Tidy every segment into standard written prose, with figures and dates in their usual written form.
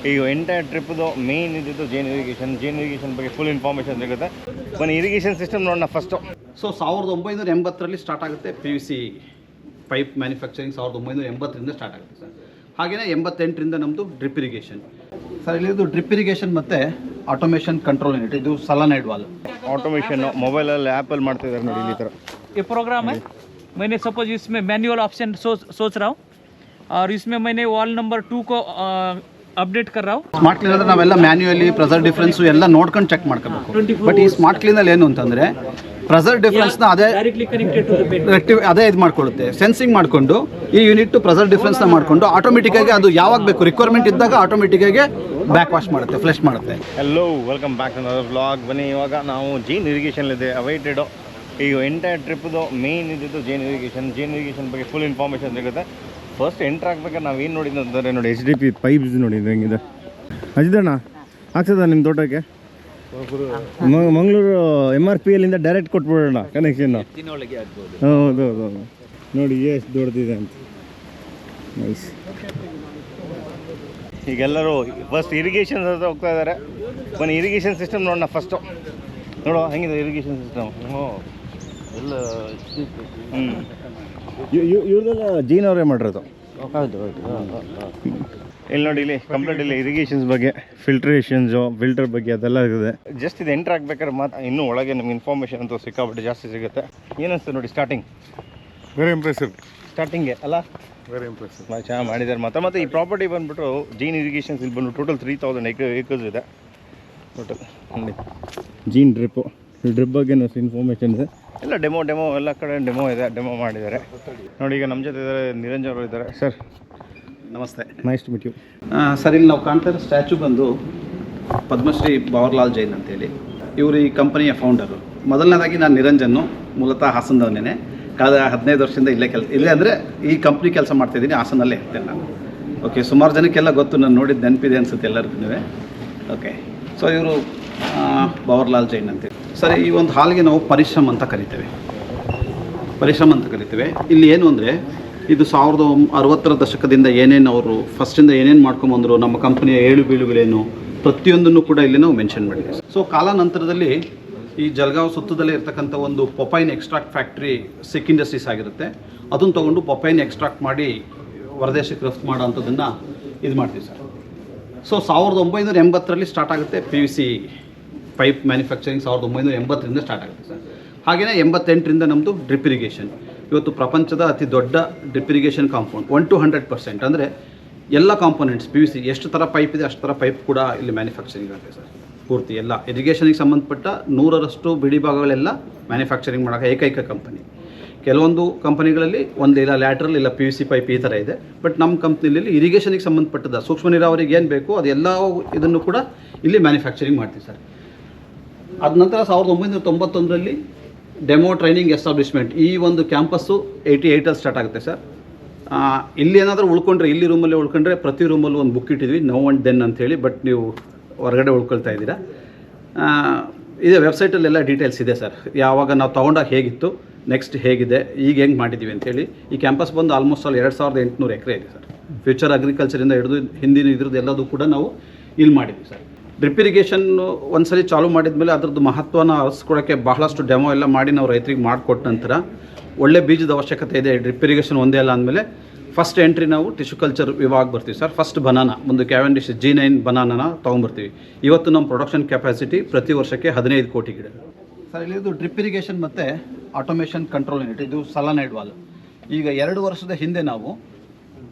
ಈಗ entire ಟ್ರಿಪ್ದು main ಇದ್ದಿದ್ದು ಜೇನ್ irrigation ಬಗ್ಗೆ ಫುಲ್ ಇನ್ಫಾರ್ಮೇಷನ್ ಸಿಗುತ್ತೆ. ಬನ್ನಿ ಇರಿಗೇಷನ್ ಸಿಸ್ಟಮ್ ನೋಡೋಣ ಫಸ್ಟು. ಸೊ 1980ರಲ್ಲಿ ಸ್ಟಾರ್ಟ್ ಆಗುತ್ತೆ PVC ಪೈಪ್ ಮ್ಯಾನುಫ್ಯಾಕ್ಚರಿಂಗ್. 1980ರಿಂದ ಸ್ಟಾರ್ಟ್ ಆಗುತ್ತೆ ಸರ್. ಹಾಗೆಯೇ 88ರಿಂದ ನಮ್ಮದು ಡ್ರಿಪ್ ಇರಿಗೇಷನ್ ಸರ್. ಇಲ್ಲಿದು ಡ್ರಿಪ್ ಇರಿಗೇಷನ್ ಮತ್ತು ಆಟೋಮೇಷನ್ ಕಂಟ್ರೋಲ್ ಯೂನಿಟ್. ಇದು ಸಲನೈಡ್ ವಾಲ್ ಆಟೋಮೇಷन ಮೊಬೈಲಲ್ಲಿ ಆ್ಯಪಲ್ಲಿ ಮಾಡ್ತಿದ್ದಾರೆ ನೋಡಿ ಈ ಥರ. ये प्रोग्राम है, मैंने सपोज इसमें मैनुअल ऑप्शन सोच रहा हूँ और इसमें मैंने वॉल नंबर 2 को अपडेट कर रहा हूँ. ಸ್ಮಾರ್ಟ್ ಕ್ಲೀನ್ ಅಂದರೆ ನಾವೆಲ್ಲ ಮ್ಯಾನ್ಯುಯಲಿ ಪ್ರೆಸರ್ ಡಿಫ್ರೆನ್ಸು ಎಲ್ಲ ನೋಡ್ಕೊಂಡು ಚೆಕ್ ಮಾಡ್ಕೋಬೇಕು. ಬಟ್ ಈ ಸ್ಮಾರ್ಟ್ ಕ್ಲೀನಲ್ಲಿ ಏನು ಅಂತಂದರೆ ಪ್ರೆಸರ್ ಡಿಫ್ರೆನ್ಸ್ನ directly connected to the pen. ಅದೇ ಇದು ಮಾಡ್ಕೊಳ್ಳುತ್ತೆ, ಸೆನ್ಸಿಂಗ್ ಮಾಡಿಕೊಂಡು ಈ ಯೂನಿಟ್ ಪ್ರೆಸರ್ ಡಿಫ್ರೆನ್ಸ್ನ ಮಾಡಿಕೊಂಡು ಆಟೋಮೆಟಿಕ್ಕಾಗಿ ಅದು ಯಾವಾಗ ಬೇಕು ರಿಕ್ವೈರ್ಮೆಂಟ್ ಇದ್ದಾಗ ಆಟೋಮೆಟಿಕ್ಕಾಗಿ ಬ್ಯಾಕ್ ವಾಶ್ ಮಾಡುತ್ತೆ, ಫ್ಲೆಶ್ ಮಾಡುತ್ತೆ. Hello, welcome back to another vlog. ಬನ್ನಿ ಇವಾಗ ನಾವು ಜೇನ್ ಇರಿಗೇಷನ್ಲಿದೆ ಅವೈಟೆಡು. ಈಗ ಎಂಟೈರ್ ಟ್ರಿಪ್ದು ಮೇನ್ ಇದ್ದಿದ್ದು ಜೇನ್ ಇರಿಗೇಷನ್ ಬಗ್ಗೆ ಫುಲ್ ಇನ್ಫಾರ್ಮೇಷನ್ ಸಿಗುತ್ತೆ. ಫಸ್ಟ್ ಎಂಟ್ರ್ ಆಗ್ಬೇಕಾದ್ರೆ ನಾವು ಏನು ನೋಡಿದ್ದು ಅಂತಂದರೆ ನೋಡಿ HDP ಪೈಪ್ಸ್ ನೋಡಿದ್ದು ಹೆಂಗಿದೆ. ಅಜಿದಣ್ಣ ಆಗ್ತದ ನಿಮ್ಮ ತೋಟಕ್ಕೆ? ಮಂಗಳೂರು MRPLinದ ಡೈರೆಕ್ಟ್ ಕೊಟ್ಬಿಡೋಣ ಕನೆಕ್ಷನ್ನು. ಹೌದು ನೋಡಿ ಎಷ್ಟು ದೊಡ್ಡದಿದೆ ಅಂತ. ನೈಸ್. ಈಗೆಲ್ಲರೂ ಫಸ್ಟ್ ಇರಿಗೇಷನ್ ಹತ್ರ ಹೋಗ್ತಾ ಇದ್ದಾರೆ. ಬನ್ನಿ ಇರಿಗೇಷನ್ ಸಿಸ್ಟಮ್ ನೋಡೋಣ ಫಸ್ಟು. ನೋಡುವ ಹೆಂಗಿದೆ ಇರಿಗೇಷನ್ ಸಿಸ್ಟಮ್. ಎಲ್ಲ ಇವ್ರದೆಲ್ಲ ಜೀನ್ ಅವರೇ ಮಾಡಿರೋದು. ಹೌದು. ಇಲ್ಲಿ ನೋಡಿ, ಇಲ್ಲಿ ಕಂಪ್ಲೀಟ್ ಇಲ್ಲಿ ಇರಿಗೇಷನ್ಸ್ ಬಗ್ಗೆ, ಫಿಲ್ಟರ್ ಬಗ್ಗೆ ಅದೆಲ್ಲ ಇದೆ. ಜಸ್ಟ್ ಇದು ಎಂಟ್ರ್ ಆಗ್ಬೇಕಾದ್ರೆ ಮಾತ್ರ ಇನ್ನೂ ಒಳಗೆ ನಮ್ಗೆ ಇನ್ಫಾರ್ಮೇಷನ್ ಅಂತೂ ಸಿಕ್ಕಾಬಿಟ್ಟು ಜಾಸ್ತಿ ಸಿಗುತ್ತೆ. ಏನನ್ಸುತ್ತೆ ನೋಡಿ ಸ್ಟಾರ್ಟಿಂಗ್? ವೆರಿ ಇಂಪ್ರೆಸಿವ್ ಸ್ಟಾರ್ಟಿಂಗೆ ಅಲ್ಲ, ವೆರಿ ಇಂಪ್ರೆಸಿವ್. ಚೆನ್ನಾಗಿ ಮಾಡಿದ್ದಾರೆ. ಮತ್ತೆ ಈ ಪ್ರಾಪರ್ಟಿ ಬಂದುಬಿಟ್ಟು ಜೀನ್ ಇರಿಗೇಷನ್ಸ್ ಇಲ್ಲಿ ಬಂದು ಟೋಟಲ್ 3000 ಏಕರ್ಸ್ ಇದೆ ಟೋಟಲ್. ನೋಡಿ ಜೀನ್ ಡ್ರಿಪ್ ಬಗ್ಗೆ ಇನ್ಫಾರ್ಮೇಷನ್ ಇದೆ. ಎಲ್ಲ ಡೆಮೋ ಎಲ್ಲ ಕಡೆ ಡೆಮೋ ಮಾಡಿದ್ದಾರೆ ನೋಡಿ. ಈಗ ನಮ್ಮ ಜೊತೆ ಇದ್ದಾರೆ ನಿರಂಜನ್ ಅವರು ಇದ್ದಾರೆ. ಸರ್ ನಮಸ್ತೆ. Nice to meet you. Sir, ಇಲ್ಲಿ ನಾವು ಕಾಣ್ತಾ ಇರೋ ಸ್ಟ್ಯಾಚು ಬಂದು ಪದ್ಮಶ್ರೀ ಭವರ್ಲಾಲ್ ಜೈನ್ ಅಂತೇಳಿ. ಇವರು ಈ ಕಂಪನಿಯ ಫೌಂಡರು. ಮೊದಲನೇದಾಗಿ ನಾನು ನಿರಂಜನ್ನು, ಮೂಲತಃ ಹಾಸನದವನೇ. ಕಳೆದ 15 ವರ್ಷದಿಂದ ಇಲ್ಲೇ ಅಂದರೆ ಈ ಕಂಪ್ನಿ ಕೆಲಸ ಮಾಡ್ತಾಯಿದ್ದೀನಿ. ಹಾಸನಲ್ಲೇ ಇರ್ತೇನೆ ನಾನು. ಓಕೆ, ಸುಮಾರು ಜನಕ್ಕೆಲ್ಲ ಗೊತ್ತು, ನಾನು ನೋಡಿದ್ದು ನೆನಪಿದೆ ಅನಿಸುತ್ತೆ ಎಲ್ಲರಿಗೂ. ಓಕೆ, ಸೊ ಇವರು ಭವರ್ಲಾಲ್ ಜೈನ್ ಅಂತೇಳಿ. ಸರಿ, ಈ ಒಂದು ಹಾಲ್ಗೆ ನಾವು ಪರಿಶ್ರಮ ಅಂತ ಕರಿತೇವೆ. ಇಲ್ಲಿ ಏನು ಅಂದರೆ ಇದು 1960ರ ದಶಕದಿಂದ ಏನೇನು ಅವರು ಫಸ್ಟಿಂದ ಏನೇನು ಮಾಡ್ಕೊಂಬಂದರು, ನಮ್ಮ ಕಂಪ್ನಿಯ ಏಳು ಬೀಳುಗಳೇನು, ಪ್ರತಿಯೊಂದನ್ನು ಕೂಡ ಇಲ್ಲಿ ನಾವು ಮೆನ್ಷನ್ ಮಾಡಿದ್ದೀವಿ. ಸೊ ಕಾಲಾನಂತರದಲ್ಲಿ ಈ ಜಲಗಾಂವ್ ಸುತ್ತದಲ್ಲೇ ಇರ್ತಕ್ಕಂಥ ಒಂದು ಪೊಪೈನ್ ಎಕ್ಸ್ಟ್ರಾಕ್ಟ್ ಫ್ಯಾಕ್ಟ್ರಿ ಸಿಕ್ ಇಂಡಸ್ಟ್ರೀಸ್ ಆಗಿರುತ್ತೆ. ಅದನ್ನು ತೊಗೊಂಡು ಪೊಪೈನ್ ಎಕ್ಸ್ಟ್ರಾಕ್ಟ್ ಮಾಡಿ ಹೊರದೇಶಕ್ಕೆ ರಫ್ತು ಮಾಡೋ ಅಂಥದ್ದನ್ನು ಇದು ಮಾಡ್ತೀವಿ ಸರ್. ಸೊ 1980ರಲ್ಲಿ ಸ್ಟಾರ್ಟ್ ಆಗುತ್ತೆ PVC ಪೈಪ್ ಮ್ಯಾನುಫ್ಯಾಕ್ಚರಿಂಗ್. 1980ರಿಂದ ಸ್ಟಾರ್ಟ್ ಆಗುತ್ತೆ ಸರ್. ಹಾಗೆಯೇ 88ರಿಂದ ನಮ್ಮದು ಡ್ರಿಪ್ ಇರಿಗೇಷನ್. ಇವತ್ತು ಪ್ರಪಂಚದ ಅತಿ ದೊಡ್ಡ ಡ್ರಿಪ್ ಇರಿಗೇಷನ್ ಕಾಂಪೌಂಡ್. 100% ಅಂದರೆ ಎಲ್ಲ ಕಾಂಪೋನೆಂಟ್ಸ್ PVC ಎಷ್ಟು ಥರ ಪೈಪ್ ಇದೆ ಅಷ್ಟು ಥರ ಪೈಪ್ ಕೂಡ ಇಲ್ಲಿ ಮ್ಯಾನುಫ್ಯಾಕ್ಚರಿಂಗ್ ಆಗುತ್ತೆ ಸರ್. ಪೂರ್ತಿ ಎಲ್ಲ ಎಜುಕೇಷನಿಗೆ ಸಂಬಂಧಪಟ್ಟ 100ರಷ್ಟು ಬಿಡಿ ಭಾಗಗಳೆಲ್ಲ ಮ್ಯಾನುಫ್ಯಾಕ್ಚರಿಂಗ್ ಮಾಡೋಕೆ ಏಕೈಕ ಕಂಪನಿ. ಕೆಲವೊಂದು ಕಂಪನಿಗಳಲ್ಲಿ ಇಲ್ಲ ಲ್ಯಾಟ್ರಲ್ ಇಲ್ಲ PVC ಪೈಪ್ ಈ ಥರ ಇದೆ. ಬಟ್ ನಮ್ಮ ಕಂಪ್ನಿಯಲ್ಲಿ ಇರಿಗೇಷನಿಗೆ ಸಂಬಂಧಪಟ್ಟದ ಸೂಕ್ಷ್ಮ ನೀರಾವರಿಗೆ ಏನು ಬೇಕು ಅದೆಲ್ಲ ಇದನ್ನು ಕೂಡ ಇಲ್ಲಿ ಮ್ಯಾನುಫ್ಯಾಕ್ಚರಿಂಗ್ ಮಾಡ್ತೀವಿ ಸರ್. ಅದ ನಂತರ 1991ರಲ್ಲಿ ಡೆಮೋ ಟ್ರೈನಿಂಗ್ ಎಸ್ಟಾಬ್ಲಿಷ್ಮೆಂಟ್ ಈ ಒಂದು ಕ್ಯಾಂಪಸ್ಸು 88ಅಲ್ಲಿ ಸ್ಟಾರ್ಟ್ ಆಗುತ್ತೆ ಸರ್. ಇಲ್ಲಿ ಏನಾದರೂ ಉಳ್ಕೊಂಡ್ರೆ, ಇಲ್ಲಿ ರೂಮಲ್ಲಿ ಉಳ್ಕೊಂಡ್ರೆ ಪ್ರತಿ ರೂಮಲ್ಲೂ ಒಂದು ಬುಕ್ ಇಟ್ಟಿದ್ವಿ, ನೌ ಆ್ಯಂಡ್ ದೆನ್ ಅಂಥೇಳಿ. ಬಟ್ ನೀವು ಹೊರಗಡೆ ಉಳ್ಕೊಳ್ತಾ ಇದ್ದೀರಾ. ಇದೇ ವೆಬ್ಸೈಟಲ್ಲೆಲ್ಲ ಡೀಟೇಲ್ಸ್ ಇದೆ ಸರ್. ಯಾವಾಗ ನಾವು ತೊಗೊಂಡಾಗ ಹೇಗಿತ್ತು, ನೆಕ್ಸ್ಟ್ ಹೇಗಿದೆ, ಈಗ ಹೆಂಗೆ ಮಾಡಿದ್ದೀವಿ ಅಂತೇಳಿ. ಈ ಕ್ಯಾಂಪಸ್ ಬಂದು ಆಲ್ಮೋಸ್ಟ್ 2800 ಎಕರೆ ಇದೆ ಸರ್. ಫ್ಯೂಚರ್ ಅಗ್ರಿಕಲ್ಚರಿಂದ ಹಿಡಿದು ಹಿಂದಿನ ಇದ್ರದ್ದು ಎಲ್ಲದೂ ಕೂಡ ನಾವು ಇಲ್ಲಿ ಮಾಡಿದ್ವಿ ಸರ್. ಡ್ರಿಪ್ ಇರಿಗೇಷನ್ ಒಂದ್ಸಲಿ ಚಾಲೂ ಮಾಡಿದ್ಮೇಲೆ ಅದರದ್ದು ಮಹತ್ವನ ಅರಿಸ್ಕೊಳ್ಳೋಕ್ಕೆ ಬಹಳಷ್ಟು ಡೆಮೋ ಎಲ್ಲ ಮಾಡಿ ನಾವು ರೈತರಿಗೆ ಮಾಡಿಕೊಟ್ಟ ನಂತರ ಒಳ್ಳೆ ಬೀಜದ ಅವಶ್ಯಕತೆ ಇದೆ. ಡ್ರಿಪ್ ಇರಿಗೇಷನ್ ಒಂದೇ ಅಲ್ಲ ಅಂದಮೇಲೆ ಫಸ್ಟ್ ಎಂಟ್ರಿ ನಾವು ಟಿಶ್ಯೂ ಕಲ್ಚರ್ ವಿಭಾಗ ಬರ್ತೀವಿ ಸರ್. ಫಸ್ಟ್ ಬನಾನಾ, ಒಂದು ಕ್ಯಾವೆಂಡಿಶ್ G9 ಬನಾನಾನ ತೊಗೊಂಬರ್ತೀವಿ. ಇವತ್ತು ನಮ್ಮ ಪ್ರೊಡಕ್ಷನ್ ಕೆಪಾಸಿಟಿ ಪ್ರತಿ ವರ್ಷಕ್ಕೆ 15 ಕೋಟಿ ಗಿಡ ಸರ್. ಇಲ್ಲಿದು ಡ್ರಿಪ್ ಇರಿಗೇಷನ್ ಮತ್ತು ಆಟೋಮೇಷನ್ ಕಂಟ್ರೋಲ್ ಯೂನಿಟ್. ಇದು ಸಲನೈಡ್ ವಾಲ್. ಈಗ 2 ವರ್ಷದ ಹಿಂದೆ ನಾವು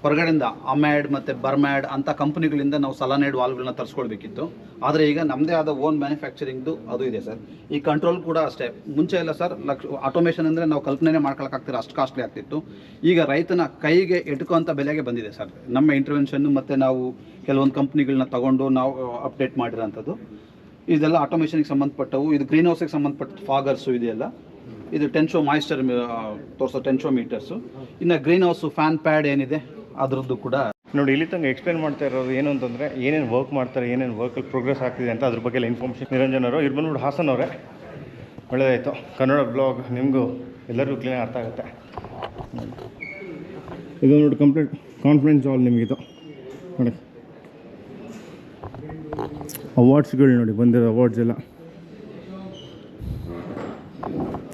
ಹೊರಗಡೆಯಿಂದ ಅಮ್ಯಾಡ್ ಮತ್ತು ಬರ್ಮ್ಯಾಡ್ ಅಂಥ ಕಂಪ್ನಿಗಳಿಂದ ನಾವು ಸಲನೈಡ್ ವಾಲ್ಗಳನ್ನ ತರಿಸ್ಕೊಳ್ಬೇಕಿತ್ತು. ಆದರೆ ಈಗ ನಮ್ಮದೇ ಆದ ಓನ್ ಮ್ಯಾನುಫ್ಯಾಕ್ಚರಿಂಗ್ದು ಅದು ಇದೆ ಸರ್. ಈ ಕಂಟ್ರೋಲ್ ಕೂಡ ಅಷ್ಟೇ. ಮುಂಚೆ ಇಲ್ಲ ಸರ್, ಆಟೋಮೇಷನ್ ಅಂದರೆ ನಾವು ಕಲ್ಪನೆ ಮಾಡ್ಕೊಳಕ್ಕಾಗ್ತಿಲ್ಲ, ಅಷ್ಟು ಕಾಸ್ಟ್ಲಿ ಆಗ್ತಿತ್ತು. ಈಗ ರೈತನ ಕೈಗೆ ಎಟುಕುವಂಥ ಬೆಲೆಗೆ ಬಂದಿದೆ ಸರ್ ನಮ್ಮ ಇಂಟರ್ವೆನ್ಷನ್ನು. ಮತ್ತು ನಾವು ಕೆಲವೊಂದು ಕಂಪ್ನಿಗಳನ್ನ ತೊಗೊಂಡು ನಾವು ಅಪ್ಡೇಟ್ ಮಾಡಿರೋಂಥದ್ದು. ಇದೆಲ್ಲ ಆಟೋಮೇಷನ್ಗೆ ಸಂಬಂಧಪಟ್ಟವು. ಇದು ಗ್ರೀನ್ ಹೌಸ್ಗೆ ಸಂಬಂಧಪಟ್ಟ ಫಾಗರ್ಸು ಇದೆಯಲ್ಲ. ಇದು ಟೆನ್ಶೋ ಮಾಯಿಸ್ಚರ್ ತೋರಿಸೋ ಟೆನ್ಶೋಮೀಟರ್ಸು. ಇನ್ನು ಗ್ರೀನ್ ಹೌಸು ಫ್ಯಾನ್ ಪ್ಯಾಡ್ ಏನಿದೆ ಅದರದ್ದು ಕೂಡ ನೋಡಿ. ಇಲ್ಲಿ ತನಕ ಎಕ್ಸ್ಪ್ಲೇನ್ ಮಾಡ್ತಾ ಇರೋದು ಏನು ಅಂತಂದರೆ ಏನೇನು ವರ್ಕ್ ಮಾಡ್ತಾರೆ, ಏನೇನು ವರ್ಕಲ್ಲಿ ಪ್ರೋಗ್ರೆಸ್ ಆಗ್ತಿದೆ ಅಂತ ಅದ್ರ ಬಗ್ಗೆ ಎಲ್ಲ ಇನ್ಫಾರ್ಮೇಷನ್. ನಿರಂಜನ್ ಅವರು ಇವ್ರು ಬಂದ್ಬಿಟ್ಟು ಹಾಸನ್ ಅವರೇ. ಒಳ್ಳೆಯದಾಯಿತು. ಕನ್ನಡ ಬ್ಲಾಗ್ ನಿಮಗೂ ಎಲ್ಲರಿಗೂ ಕ್ಲೀನ್ ಅರ್ಥ ಆಗುತ್ತೆ. ಇದು ನೋಡಿ ಕಂಪ್ಲೀಟ್ ಕಾನ್ಫಿಡೆನ್ಸ್ ಹಾಲ್ ನಿಮಗಿದು ನೋಡಿ. ಅವಾರ್ಡ್ಸ್ಗಳು ನೋಡಿ ಬಂದಿರೋ ಅವಾರ್ಡ್ಸ್ ಎಲ್ಲ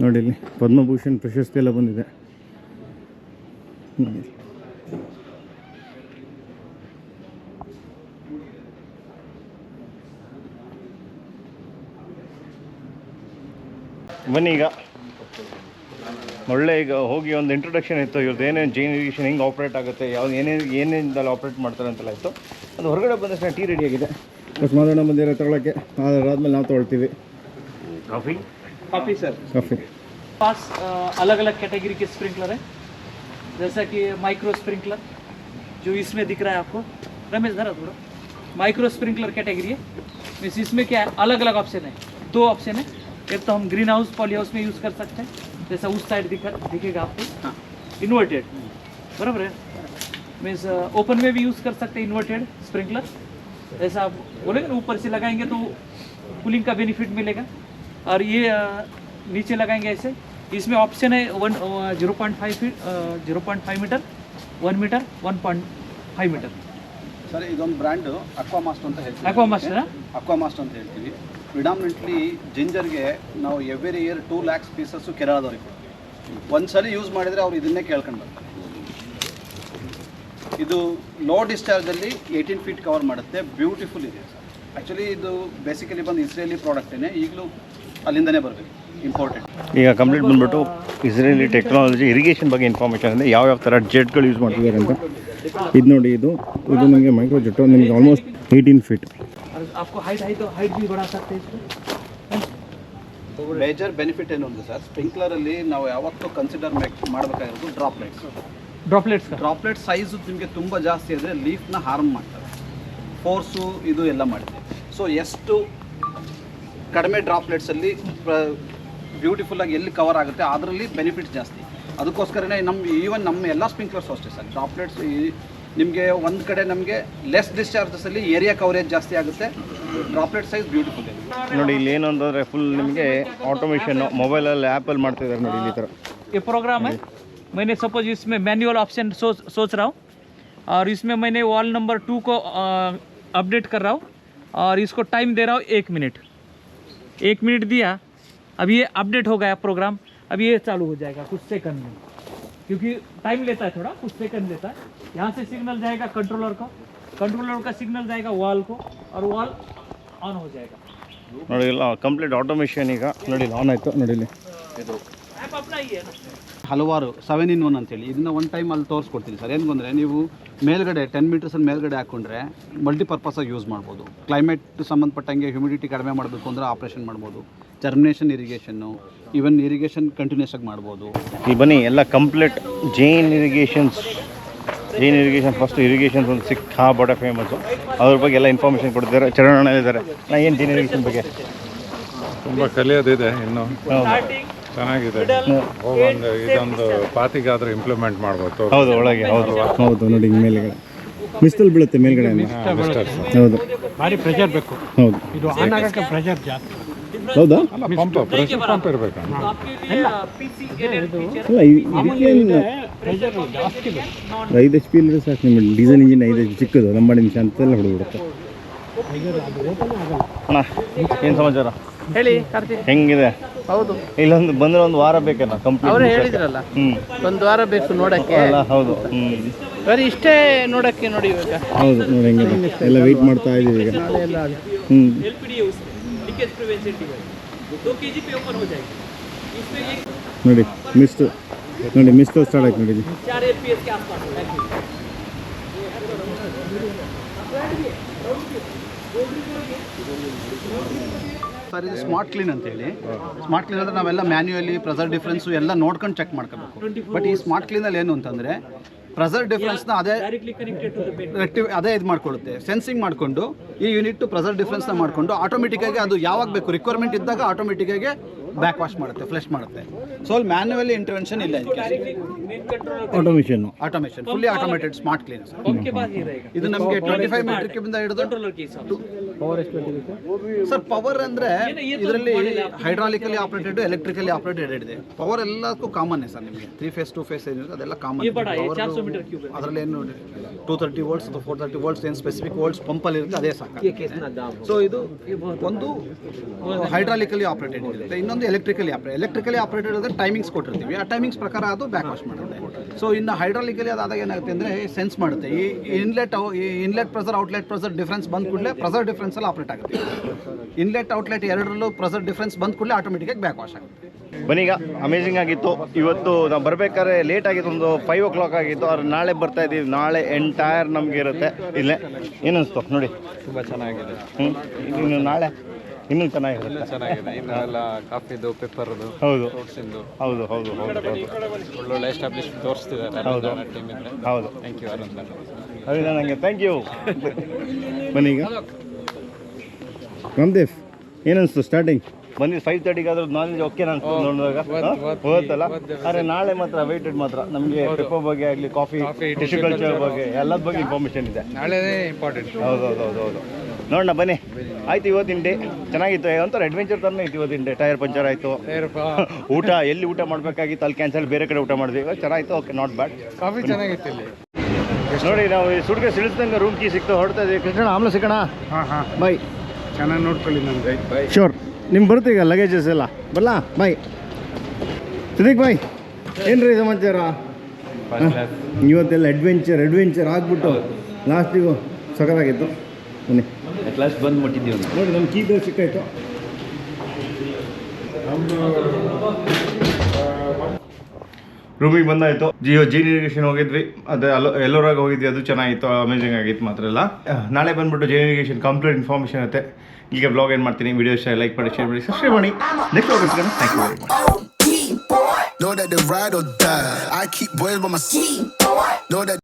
ನೋಡಿ, ಇಲ್ಲಿ ಪದ್ಮಭೂಷಣ್ ಪ್ರಶಸ್ತಿ ಎಲ್ಲ ಬಂದಿದೆ ನೋಡಿ. ಬನ್ನಿ ಈಗ ಒಳ್ಳೆ ಈಗ ಹೋಗಿ ಒಂದು ಇಂಟ್ರೊಡಕ್ಷನ್ ಇತ್ತು, ಇವ್ರದ್ದು ಏನೇನು ಜೈನ್ ಇರಿಗೇಷನ್ ಹೆಂಗೆ ಆಪ್ರೇಟ್ ಆಗುತ್ತೆ, ಯಾವ್ದು ಏನೇನಿಂದಲ್ಲ ಆಪ್ರೇಟ್ ಮಾಡ್ತಾರೆ ಅಂತೆಲ್ಲ ಇತ್ತು. ಅದು ಹೊರಗಡೆ ಬಂದಷ್ಟು ಟೀ ರೆಡಿಯಾಗಿದೆ. ಬಸ್ ಮಾತಾಡೋ ಬಂದಿರೋ ತಗೊಳ್ಳೋಕ್ಕೆ, ಅದಾದ್ಮೇಲೆ ನಾವು ತೊಗೊಳ್ತೀವಿ ಕಾಫಿ. काफ़ी सर ಕಾಫಿ. पास अलग अलग कैटेगरी के स्प्रिंकलर है, जैसा कि माइक्रो स्प्रिंकलर जो इसमें दिख रहा है आपको, रमेश धरा थोड़ा, माइक्रो स्प्रिंकलर कैटेगरी है। मीन्स इसमें क्या है, अलग अलग ऑप्शन है, 2 ऑप्शन है। एक तो हम ग्रीन हाउस पॉली हाउस में यूज़ कर सकते हैं, जैसा उस साइड दिखेगा आपको इन्वर्टेड, बराबर है। मीन्स ओपन में भी यूज़ कर सकते हैं इन्वर्टेड स्प्रिंकलर, ऐसा आप बोलेंगे ना, ऊपर से लगाएंगे तो कूलिंग का बेनिफिट मिलेगा। और ये नीचे लगाएंगे ऐसे, इसमें ऑप्शन है 0.5 feet, 0.5 metre, 1 metre, 1.5 metre. Sir ಇದೊಂದು ಬ್ರ್ಯಾಂಡು ಅಕ್ವಾಮಾಸ್ಟ್ ಅಂತ ಹೇಳ್ತೀವಿ. Aquamaster ಅಕ್ವಾಮಾಸ್ಟ್ ಅಂತ ಹೇಳ್ತೀವಿ. ಪ್ರಿಡಾಮಿನೆಂಟ್ಲಿ ಜಿಂಜರ್ಗೆ ನಾವು ಎವ್ರಿ ಇಯರ್ 2 lakhs ಪೀಸಸ್ಸು ಕೇರಳದವ್ರಿಗೆ ಒಂದ್ಸರಿ ಯೂಸ್ ಮಾಡಿದರೆ ಅವ್ರು ಇದನ್ನೇ ಕೇಳ್ಕೊಂಡು ಬರ್ತಾರೆ. ಇದು ಲೋ ಡಿಸ್ಚಾರ್ಜಲ್ಲಿ 18 ಫೀಟ್ ಕವರ್ ಮಾಡುತ್ತೆ, ಬ್ಯೂಟಿಫುಲ್ ಇದೆ ಸರ್. ಆ್ಯಕ್ಚುಲಿ ಇದು ಬೇಸಿಕಲಿ ಬಂದು ಇಸ್ರೇಲಿ ಪ್ರಾಡಕ್ಟೇನೆ, ಈಗಲೂ ಅಲ್ಲಿಂದನೇ ಬರಬೇಕು, ಇಂಪಾರ್ಟೆಂಟ್. ಈಗ ಕಂಪ್ಲೀಟ್ ಬಂದ್ಬಿಟ್ಟು ಇಸ್ರೇಲಿ ಟೆಕ್ನಾಲಜಿ ಇರಿಗೇಷನ್ ಬಗ್ಗೆ ಇನ್ಫಾರ್ಮೇಷನ್ ಇದೆ, ಯಾವ ಥರ ಜೆಟ್ಗಳು ಯೂಸ್ ಮಾಡ್ತಿದ್ದಾರೆ ಅಂತ. ಇದು ನೋಡಿ, ಇದು ನಿಮಗೆ ಮೈಕ್ರೋ ಜೆಟ್ಟು, ನಿಮಗೆ ಆಲ್ಮೋಸ್ಟ್ 18 ಫೀಟ್. और आपको हाइट भी बढ़ा सकते हैं इसमें। ಮೇಜರ್ ಬೆನಿಫಿಟ್ ಏನು ಅಂದರೆ ಸರ್, ಸ್ಪ್ರಿಂಕ್ಲರಲ್ಲಿ ನಾವು ಯಾವತ್ತೂ ಕನ್ಸಿಡರ್ ಮಾಡಬೇಕಾಗಿರೋದು ಡ್ರಾಪ್ಲೆಟ್ ಸೈಜು ನಿಮಗೆ ತುಂಬ ಜಾಸ್ತಿ ಆದರೆ ಲೀಫ್ನ ಹಾರ್ಮ್ ಮಾಡ್ತಾರೆ, ಫೋರ್ಸು ಇದು ಎಲ್ಲ ಮಾಡಿದೆ. ಸೊ ಎಷ್ಟು ಕಡಿಮೆ ಡ್ರಾಪ್ಲೆಟ್ಸಲ್ಲಿ ಬ್ಯೂಟಿಫುಲ್ಲಾಗಿ ಎಲ್ಲಿ ಕವರ್ ಆಗುತ್ತೆ ಅದರಲ್ಲಿ ಬೆನಿಫಿಟ್ಸ್ ಜಾಸ್ತಿ. ಅದಕ್ಕೋಸ್ಕರನೇ ನಮ್ಮ ಎಲ್ಲ ಸ್ಪ್ರಿಂಕ್ಲರ್ಸ್ ಅಷ್ಟೇ ಸರ್, ಡ್ರಾಪ್ಲೆಟ್ಸ್ ನಿಮಗೆ ಒಂದು ಕಡೆ ನಮಗೆ ಲೆಸ್ ಡಿಸ್ಚಾರ್ಜಸಲ್ಲಿ ಏರಿಯಾ ಕವರೇಜ್ ಜಾಸ್ತಿ ಆಗುತ್ತೆ, ಡ್ರಾಪ್ಲೆಟ್ ಸೈಜ್ ಬ್ಯೂಟಿಫುಲ್ ಇದೆ ನೋಡಿ. ಇಲ್ಲಿ ಏನು ಅಂತಂದರೆ ಫುಲ್ ನಿಮಗೆ ಆಟೋಮೇಷನ್ನು ಮೊಬೈಲಲ್ಲಿ ಆ್ಯಪಲ್ಲಿ ಮಾಡ್ತಿದ್ದಾರೆ ನೋಡಿ, ಈ ಥರ. ये प्रोग्राम है, मैंने सपोज इसमें मैनुअल ऑप्शन सोच रहा हूँ, और इसमें मैंने वॉल नंबर 2 को अपडेट कर रहा हूँ, और इसको टाइम दे रहा हूँ 1 मिनट। 1 मिनट दिया, अब ये अपडेट हो गया प्रोग्राम, अब ये चालू हो जाएगा कुछ सेकंड में, क्योंकि टाइम लेता है थोड़ा, कुछ सेकंड लेता है। यहाँ से सिग्नल जाएगा कंट्रोलर का सिग्नल जाएगा वॉल को, और वॉल ऑन हो जाएगा। ನೋಡಿ ಇಲ್ಲ ಕಂಪ್ಲೀಟ್ ಆಟೋಮೇಷನ್ ಈಗ ನೋಡಿ ಆನ್ ಆಯಿತು ನೋಡಿ. ಇಲ್ಲಿ ಇದು ऐप अपना ही है ना। ಹಲವಾರು 7-in-1 ಅಂತೇಳಿ ಇದನ್ನು ಒನ್ ಟೈಮ್ ಅಲ್ಲಿ ತೋರಿಸ್ಕೊಡ್ತೀನಿ ಸರ್. ಏನು ಅಂದರೆ ನೀವು ಮೇಲ್ಗಡೆ 10 ಮೀಟರ್ಸಲ್ಲಿ ಮೇಲ್ಗಡೆ ಹಾಕ್ಕೊಂಡ್ರೆ ಮಲ್ಟಿಪರ್ಪಸಾಗಿ ಯೂಸ್ ಮಾಡ್ಬೋದು. ಕ್ಲೈಮೇಟ್ ಸಂಬಂಧಪಟ್ಟಂಗೆ ಹ್ಯುಮಿಡಿಟಿ ಕಡಿಮೆ ಮಾಡಬೇಕು ಅಂದರೆ ಆಪ್ರೇಷನ್ ಮಾಡ್ಬೋದು, germination irrigation, even irrigation continuous ಆಗಿ ಮಾಡ್ಬೋದು. ಇಲ್ಲಿ ಬನ್ನಿ, ಎಲ್ಲ complete Jain irrigation first irrigations ಒಂದು ಸಿಕ್ಕಾಪಟ್ಟೆ ಫೇಮಸ್ಸು. ಅದ್ರ ಬಗ್ಗೆ ಎಲ್ಲ ಇನ್ಫಾರ್ಮೇಷನ್ ಕೊಡ್ತಿದ್ದಾರೆ. ಚರಣ ಇದ್ದಾರೆ, ನಾ ಏನು ಜೈನ್ ಇರಿಗೇಷನ್ ಬಗ್ಗೆ ತುಂಬ ಕಲಿಯೋದಿದೆ, ಇನ್ನೂ ಚೆನ್ನಾಗಿದೆ. ಹೋಗೊಂದು ಇದೊಂದು ಪಾತಿಗಾದ್ರೆ ಇಂಪ್ಲಿಮೆಂಟ್ ಮಾಡ್ಬೋದು. ಹೌದು, ಒಳಗೆ ಹೌದು ನೋಡಿ, ಮೇಲ್ಗಡೆ ಮಿಸ್ಟಲ್ ಬೀಳುತ್ತೆ ಮೇಲ್ಗಡೆ. ಹೌದು, ಭಾರಿ ಪ್ರೆಷರ್ ಬೇಕು. ಹೌದು, ಇದು ಆನ್ ಆಗಕ್ಕೆ ಪ್ರೆಷರ್ ಜಾಸ್ತಿ. ಹೌದಾ? ಅಲ್ಲ, ಪ್ರೆಷರ್ ಪಂಪ್ ಇರಬೇಕು. ಅಲ್ಲ, ಇದಕ್ಕೇನು 5 HP ಇಲ್ಲದೆ ಸಾಕು. ನಿಮ್ಮ ಡೀಸೆಲ್ ಇಂಜಿನ್ 5 HP ಚಿಕ್ಕದು, ಲಂಬಾಡಿ ನಿಮಿಷ ಅಂತೆಲ್ಲ ಹೊಡೆದ್ಬಿಡುತ್ತೆ. ಅಣ್ಣ ಏನು ಸಮಾಚಾರ? ಹೇಳಿ ಕಾರ್ತಿಕ್. ಹೆಂಗಿದೆ? ಹೌದು, ಇಲ್ಲೊಂದು ಬಂದ್ರೆ ಒಂದು ವಾರ ಬೇಕಲ್ಲ ಕಂಪ್ಲೀಟ್? ಅವರೇ ಹೇಳಿದ್ರಲ್ಲ, ಒಂದು ವಾರ ಬೇಕು ನೋಡಕ್ಕೆ. ಅಲ್ಲ, ಹೌದು. ಬರೀ ಇಷ್ಟೇ ನೋಡಕ್ಕೆ ನೋಡಿ ಇವಾಗ. ಹೌದು ನೋಡಿ, ಹೆಂಗಿದೆ ಎಲ್ಲ ವೆಯ್ಟ್ ಮಾಡ್ತಾ ಇದ್ದೀವಿ ಈಗ. ನಾಳೆ ಎಲ್ಲ ಆಗಿ. ನೋಡಿ ಮಿಸ್ಟ್ ಸ್ಟಾರ್ಟ್ ಆಯ್ತು ನೋಡಿ. ಸರ್ ಇದು ಸ್ಮಾರ್ಟ್ ಕ್ಲೀನ್ ಅಂತೇಳಿ. ಸ್ಮಾರ್ಟ್ ಕ್ಲೀನ್ ಅಂದರೆ ನಾವೆಲ್ಲ ಮ್ಯಾನ್ಯುಯಲಿ ಪ್ರೆಸರ್ ಡಿಫ್ರೆನ್ಸು ಎಲ್ಲ ನೋಡ್ಕೊಂಡು ಚೆಕ್ ಮಾಡ್ಕೋಬೇಕು. ಬಟ್ ಈ ಸ್ಮಾರ್ಟ್ ಕ್ಲೀನಲ್ಲಿ ಏನು ಅಂತಂದರೆ ಪ್ರೆಸರ್ ಡಿಫ್ರೆನ್ಸ್ನ ಅದೇ ಇದು ಮಾಡ್ಕೊಳ್ಳುತ್ತೆ, ಸೆನ್ಸಿಂಗ್ ಮಾಡಿಕೊಂಡು ಈ ಯೂನಿಟ್ ಪ್ರೆಸರ್ ಡಿಫ್ರೆನ್ಸ್ನ ಮಾಡಿಕೊಂಡು ಆಟೋಮೆಟಿಕ್ಕಾಗಿ ಅದು ಯಾವಾಗ ಬೇಕು ರಿಕ್ವೈರ್ಮೆಂಟ್ ಇದ್ದಾಗ ಆಟೋಮೆಟಿಕ್ಕಾಗಿ ಬ್ಯಾಕ್ ವಾಶ್ ಮಾಡುತ್ತೆ, ಫ್ಲಶ್ ಮಾಡುತ್ತೆ. ಸೊ ಅಲ್ಲಿ ಮ್ಯಾನ್ಯುವಲಿ ಇಂಟರ್ವೆನ್ಷನ್ ಇಲ್ಲ ಇದಕ್ಕೆ. Automation automation, fully automated smart clean. Pump के पास ही रहेगा ಇದು ನಮಗೆ 25 ಮೀಟರ್ ಕ್ಯೂಬಿಂದ ಹಿಡಿದು कंट्रोलर के हिसाब से ಸರ್ ಪವರ್ ಅಂದರೆ ಇದರಲ್ಲಿ ಹೈಡ್ರಾಲಿಕಲಿ ಆಪರೇಟೆಡ್, ಎಲೆಕ್ಟ್ರಿಕಲಿ ಆಪರೇಟೆಡ್ ಇದೆ. ಪವರ್ ಎಲ್ಲದಕ್ಕೂ ಕಾಮನ್ನೇ ಸರ್ ನಿಮಗೆ. 3 ಫೇಸ್ 2 ಫೇಸ್ ಏನಿದೆ ಅದೆಲ್ಲ ಕಾಮನ್. ये बड़ा है 400 मीटर क्यूब है ಅದರಲ್ಲಿ ಏನು 230 ವೋಲ್ಟ್ಸ್ ಅಥವಾ 430 ವೋಲ್ಟ್ಸ್ ಏನು ಸ್ಪೆಸಿಫಿಕ್ ವೋಲ್ಟ್ಸ್ ಪಂಪಲ್ಲಿ ಇರುತ್ತೆ ಅದೇ ಸಾಕು. ಸೊ ಇದು ಒಂದು ಹೈಡ್ರಾಲಿಕಲಿ ಆಪರೇಟೆಡ್ ಇರುತ್ತೆ, ಇನ್ನೊಂದು ಎಲೆಕ್ಟ್ರಿಕಲಿ ಆಪರೇಟೆಡ್ ಅಂದರೆ ಟೈಮಿಂಗ್ಸ್ ಕೊಟ್ಟಿರ್ತೀವಿ. ಆ ಟೈಮಿಂಗ್ಸ್ ಪ್ರಕಾರ ಅದು ಬ್ಯಾಕ್ ವಾಶ್ ಮಾಡುತ್ತೆ. ಸೊ ಇನ್ನು ಹೈಡ್ರಾಲಿಕಲಿ ಅದಾದಾಗ ಏನಾಗುತ್ತೆ ಅಂದರೆ ಸೆನ್ಸ್ ಮಾಡುತ್ತೆ. ಈ inlet pressure outlet pressure difference ಬಂದ ಕೂಡಲೇ ಪ್ರೆಸರ್ ಡಿಫ್ರೆನ್ಸ್ ಎಲ್ಲ ಆಪರೇಟ್ ಆಗುತ್ತೆ. ಇನ್ಲೆಟ್ ಔಟ್ಲೆಟ್ ಎರಡರಲ್ಲೂ ಪ್ರೆಸರ್ ಡಿಫ್ರೆನ್ಸ್ ಬಂದ ಕೂಡಲೇ ಆಟೋಮೆಟಿಕಾಗಿ ಬ್ಯಾಕ್ ವಾಶ್ ಆಗುತ್ತೆ. ಬನ್ನಿ, ಈಗ ಅಮೇಝಿಂಗ್ ಆಗಿತ್ತು. ಇವತ್ತು ನಾವು ಬರಬೇಕಾದ್ರೆ ಲೇಟ್ ಆಗಿತ್ತು, ಒಂದು 5 o'clock ಆಗಿತ್ತು. ಅವ್ರು ನಾಳೆ ಬರ್ತಾ ಇದ್ದೀವಿ. ನಾಳೆ ಎಂಟೈರ್ ನಮಗೆ ಇರುತ್ತೆ ಇಲ್ಲೇ. ಏನನ್ನಿಸ್ತು ನೋಡಿ? ತುಂಬ ಚೆನ್ನಾಗಿದೆ. ಇನ್ನು ನಾಳೆ ಇನ್ನೂ ಚೆನ್ನಾಗಿರುತ್ತೆ. ಚೆನ್ನಾಗಿದೆ. ಇನ್ನೆಲ್ಲ ಕಾಫಿದು, ಪೆಪ್ಪರ್ದು, ಹೌದು ಫ್ರೂಟ್ಸಿಂದು ಹೌದು ಹೌದು ಹೌದು ಒಳ್ಳೊಳ್ಳೆ ಎಸ್ಟಾಬ್ಲಿಷ್ ತೋರಿಸ್ತಿದ್ದಾರೆ. ಹೌದು. ಟೀಮ್ ಇದ್ರೆ ಹೌದು. Thank you Arun. ಅದೇ ನನಗೆ ಥ್ಯಾಂಕ್ ಯು. ಬನ್ನಿ, ಈಗ ರಾಮದೇವ್ ಏನನ್ನಿಸ್ತು ಸ್ಟಾರ್ಟಿಂಗ್? ಬಂದಿದ್ದು 5:30 ಆದ್ರೂ ನಾಲೆಜ್ ಓಕೆ ಅನ್ಸ್ತು ನೋಡಿದಾಗ. ಓದ್ತಲ್ಲ. ಆದರೆ ನಾಳೆ ಮಾತ್ರ ವೇಟೆಡ್ ಮಾತ್ರ ನಮಗೆ ಪೆಪ್ಪೋ ಬಗ್ಗೆ ಆಗಲಿ, ಕಾಫಿ ಟಿಶ್ಯೂಕಲ್ಚರ್ ಬಗ್ಗೆ ಎಲ್ಲದ ಬಗ್ಗೆ ಇನ್ಫಾರ್ಮೇಷನ್ ಇದೆ. ನಾಳೆನೇ ಇಂಪಾರ್ಟೆಂಟ್. ಹೌದು ಹೌದು ಹೌದು ಹೌದು. ನೋಡೋಣ ಬನ್ನಿ. ಆಯ್ತು, ಇವತ್ತಿನ ಡೇ ಚೆನ್ನಾಗಿತ್ತು. ಒಂಥರ ಅಡ್ವೆಂಚರ್ ಥರನೇ ಇತ್ತು ಇವತ್ತಿನ ಡೇ. ಟೈರ್ ಪಂಚರ್ ಆಯಿತು. ಊಟ ಎಲ್ಲಿ ಊಟ ಮಾಡಬೇಕಾಗಿತ್ತು ಅಲ್ಲಿ ಕ್ಯಾನ್ಸಲ್, ಬೇರೆ ಕಡೆ ಊಟ ಮಾಡಿದ್ವಿ. ಚೆನ್ನಾಗಿತ್ತು. Okay, not bad. ಕಾಫಿ ಚೆನ್ನಾಗಿತ್ತು ಇಲ್ಲಿ. ನೋಡಿ, ನಾವು ಈ ಸುಡ್ಗೆ ಸಿಳಿಸ್ದಂಗೆ ರೂಮ್ ಕೀ ಸಿಕ್ತು, ಹೊರಡ್ತಾ ಇದ್ದೀವಿ. ಕೃಷ್ಣ ಆಮೇಲೆ ಸಿಗೋಣ. ಬಾಯ್. ಚೆನ್ನಾಗಿ ನೋಡ್ಕೊಳ್ಳಿ ನನಗೆ. ಶೋರ್. ನಿಮ್ಗೆ ಬರುತ್ತೆ ಈಗ ಲಗೇಜಸ್ ಎಲ್ಲ. ಬರಲಾ? ಬಾಯ್. ಸುದೀಕ್ ಬಾಯ್, ಏನು ರೀ ಸಮಾಚಾರ? ಇವತ್ತೆಲ್ಲ ಅಡ್ವೆಂಚರ್ ಆಗ್ಬಿಟ್ಟು ಲಾಸ್ಟಿಗೂ ಸಖತ್ತಾಗಿತ್ತು. ಬನ್ನಿ, ಅಟ್ ಲಾಸ್ಟ್ ಬಂದ್ಬಿಟ್ಟಿದ್ದೀವಿ. ನೋಡಿ ನಮ್ಮ ಕೀ ಬೇರೆ ಸಿಕ್ಕಾಯ್ತು. ರೂಮಿಗೆ ಬಂದಾಯಿತು. ಜೀನ್ ಇರಿಗೇಷನ್ ಹೋಗಿದ್ವಿ. ಅದೇ ಎಲ್ಲೋರಾಗ ಹೋಗಿದ್ವಿ, ಅದು ಚೆನ್ನಾಗಿತ್ತು. ಅಮೇಝಿಂಗ್ ಆಗಿತ್ತು ಮಾತ್ರ ಎಲ್ಲ. ನಾಳೆ ಬಂದುಬಿಟ್ಟು ಜೀನ್ ಇರಿಗೇಷನ್ ಕಂಪ್ಲೀಟ್ ಇನ್ಫಾರ್ಮೇಷನ್ ಇರುತ್ತೆ. ಈಗ ಬ್ಲಾಗ್ ಏನು ಮಾಡ್ತೀನಿ, ವಿಡಿಯೋ ಇಷ್ಟ ಲೈಕ್ ಮಾಡಿ, ಶೇರ್ ಮಾಡಿ, ಸಬ್ಸ್ಕ್ರೈಬ್ ಮಾಡಿ. ನೆಕ್ಸ್ಟ್ ಬ್ಲಾಗ್ ಸಿಗೋಣ. Thank you very much. Know that they ride or die. I keep boys by my side. Know that